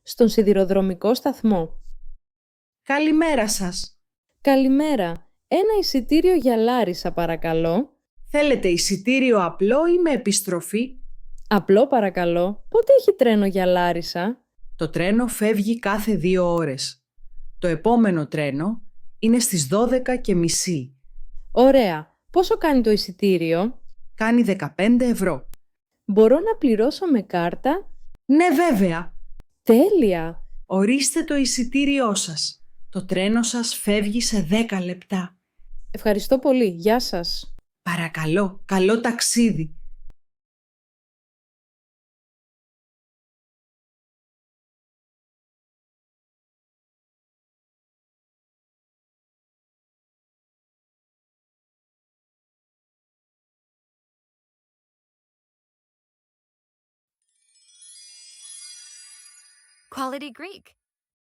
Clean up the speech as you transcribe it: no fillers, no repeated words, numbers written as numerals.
στον σιδηροδρομικό σταθμό. Καλημέρα σας. Καλημέρα. Ένα εισιτήριο για Λάρισα, παρακαλώ. Θέλετε εισιτήριο απλό ή με επιστροφή? Απλό, παρακαλώ. Πότε έχει τρένο για Λάρισα? Το τρένο φεύγει κάθε 2 ώρες. Το επόμενο τρένο είναι στις 12:30. Ωραία. Πόσο κάνει το εισιτήριο? Κάνει 15 €. Μπορώ να πληρώσω με κάρτα? Ναι, βέβαια. Τέλεια. Ορίστε το εισιτήριό σας. Το τρένο σας φεύγει σε 10 λεπτά. Ευχαριστώ πολύ. Γεια σας. Παρακαλώ, καλό ταξίδι. Quality Greek.